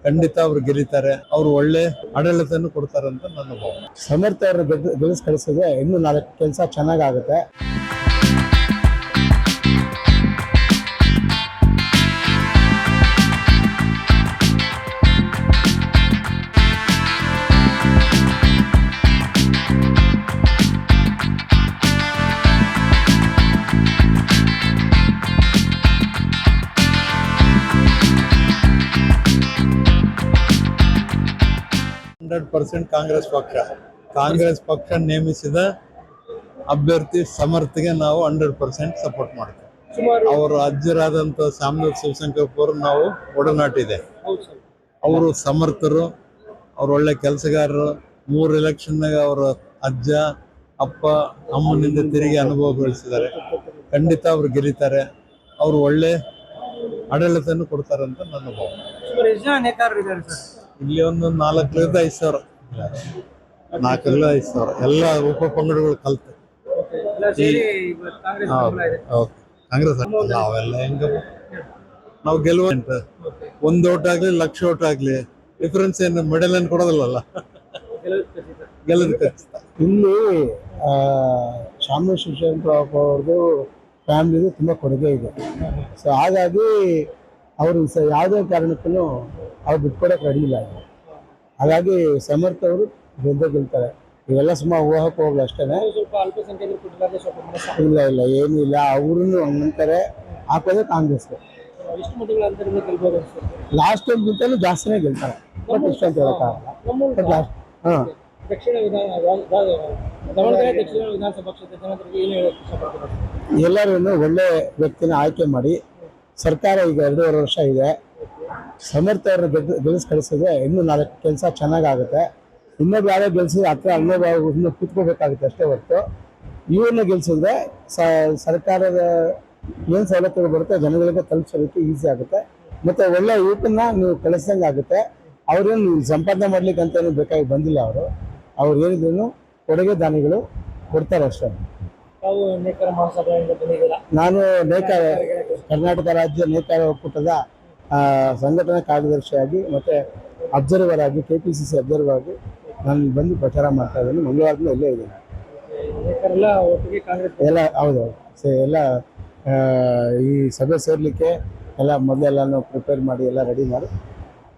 ಖಂಡಿತ ಅವ್ರು ಗೆಲ್ಲಿತಾರೆ. ಅವ್ರು ಒಳ್ಳೆ ಆಡಳಿತನೂ ಕೊಡ್ತಾರೆ ಅಂತ ನನ್ನ ಭಾವನೆ. ಸಮರ್ಥ ಅವ್ರ ಗೆಲ್ಲಿಸಿ ಕಳಿಸಿದ್ರೆ ಇನ್ನೂ 4 ಕೆಲಸ ಚೆನ್ನಾಗಾಗುತ್ತೆ. ಕಾಂಗ್ರೆಸ್ ಪಕ್ಷ ನೇಮಿಸಿದ ಅಭ್ಯರ್ಥಿ ಸಮರ್ಥಗೆ ನಾವು 100% ಸಪೋರ್ಟ್ ಮಾಡ್ತೇವೆ. ಅವರು ಅಜ್ಜರಾದಂತ ಸಾಮ್ರಾಟ್ ಶಿವಶಂಕರ್ ನಾವು ಒಡನಾಟಿದೆ. ಅವರು ಸಮರ್ಥರು, ಅವ್ರು ಒಳ್ಳೆ ಕೆಲಸಗಾರರು. 3 ಎಲೆಕ್ಷನ್ನಾಗ ಅವರ ಅಜ್ಜ ಅಪ್ಪ ಅಮ್ಮನಿಂದ ತಿರುಗಿ ಅನುಭವ ಗಳಿಸಿದ್ದಾರೆ. ಖಂಡಿತ ಅವ್ರು ಗೆಲ್ಲಿತಾರೆ. ಅವ್ರು ಒಳ್ಳೆ ಆಡಳಿತನೂ ಕೊಡ್ತಾರೆ ಅಂತ ನನ್ನ ಭಾವನೆ. ಇಲ್ಲಿ ಒಂದು 4,000 5 ಸಾವಿರ 4,000 5 ಸಾವಿರ ಎಲ್ಲ ಉಪ ಪಂಗಡಗಳು ಕಲ್ತು ಕಾಂಗ್ರೆಸ್ ಅವೆಲ್ಲ ಹೆಂಗ ನಾವು ಗೆಲುವ ಒಂದು ಓಟ್ ಆಗ್ಲಿ ಲಕ್ಷ ಓಟ್ ಆಗ್ಲಿ ಡಿಫ್ರೆನ್ಸ್ ಏನು ಮೆಡಲ್ ಏನು ಕೊಡೋದಿಲ್ಲಲ್ಲ. ಗೆಲ್ಲದ ಖಚಿತ. ಇಲ್ಲಿ ಶಾಮನೂರು ಶಿವಶಂಕರಪ್ಪ ಅವ್ರದ್ದು ಫ್ಯಾಮಿಲಿದು ತುಂಬ ಕೊಡುಗೆ ಇದೆ. ಸೊ ಹಾಗಾಗಿ ಅವರು ಯಾವುದೇ ಕಾರಣಕ್ಕೂ ಅವ್ರು ಬಿಟ್ಕೊಡಕ್ಕೆ ರೆಡಿ ಇಲ್ಲ. ಹಾಗಾಗಿ ಸಮರ್ಥ ಅವರು ಗೆಲ್ತಾರೆ. ಇವೆಲ್ಲ ಸುಮಾರು ಊಹಕ್ಕೆ ಹೋಗ್ಲಿ ಅಷ್ಟೇ. ಇಲ್ಲ ಏನೂ ಇಲ್ಲ. ಅವ್ರನ್ನು ಹಂಗಂತಾರೆ ಹಾಕೋದೇ ಕಾಂಗ್ರೆಸ್ಗೆ. ಲಾಸ್ಟ್ ಟೈಮ್ಗಿಂತಲೂ ಜಾಸ್ತಿನೇ ಗೆಲ್ತಾರೆ. ಬಟ್ ಇಷ್ಟ ಅಂತ ಹೇಳೋಕ್ಕಾಗಲ್ಲ. ಬಟ್ ಲಾಸ್ಟ್ ಎಲ್ಲರೂ ಒಳ್ಳೆ ವ್ಯಕ್ತಿನ ಆಯ್ಕೆ ಮಾಡಿ ಸರ್ಕಾರ ಈಗ 2.5 ವರ್ಷ ಇದೆ. ಸಮರ್ಥ ಅವ್ರನ್ನ ಗೆಲ್ಲಿಸಿ ಕಳಿಸಿದ್ರೆ ಇನ್ನೂ 4 ಕೆಲಸ ಚೆನ್ನಾಗಾಗುತ್ತೆ. ಇನ್ನೊಬ್ಬ ಯಾರೋ ಗೆಲ್ಸಿದ್ರೆ ಹತ್ರ ಇನ್ನೊಬ್ಬ ಕೂತ್ಕೋಬೇಕಾಗುತ್ತೆ ಅಷ್ಟೇ ಹೊರತು ಇವ್ರನ್ನ ಗೆಲ್ಸಿದ್ರೆ ಸರ್ಕಾರದ ಏನು ಸವಲತ್ತುಗಳು ಬರುತ್ತೆ ಜನಗಳಿಗೆ ತಲುಪಿಸೋದಕ್ಕೆ ಈಸಿ ಆಗುತ್ತೆ. ಮತ್ತು ಒಳ್ಳೆ ಯೂಟನ್ನ ನೀವು ಕಳಿಸ್ದಂಗೆ ಆಗುತ್ತೆ. ಅವ್ರೇನು ಸಂಪಾದನೆ ಮಾಡ್ಲಿಕ್ಕೆ ಅಂತ ಏನು ಬೇಕಾಗಿ ಬಂದಿಲ್ಲ. ಅವ್ರು ಏನಿದ್ರು ಕೊಡುಗೆ ದಾನಿಗಳು ಕೊಡ್ತಾರೆ ಅಷ್ಟೇ. ನಾನು ಕರ್ನಾಟಕ ರಾಜ್ಯ ನೇಕಾರ ಒಕ್ಕೂಟದ ಸಂಘಟನಾ ಕಾರ್ಯದರ್ಶಿಯಾಗಿ ಮತ್ತು ಅಬ್ಸರ್ವರ್ ಆಗಿ KPCC ಅಬ್ಸರ್ವರ್ ಆಗಿ ನಾನು ಬಂದು ಪ್ರಚಾರ ಮಾಡ್ತಾ ಇದ್ದೀನಿ. ಮಂಗಳವಾರದಿಂದ ಇಲ್ಲೇ ಇದ್ದೀನಿ. ಎಲ್ಲ ಹೌದು ಎಲ್ಲ ಈ ಸಭೆ ಸೇರಲಿಕ್ಕೆ ಎಲ್ಲ ಮೊದಲೆಲ್ಲನೂ ಪ್ರಿಪೇರ್ ಮಾಡಿ ಎಲ್ಲ ರೆಡಿ ಮಾಡಿ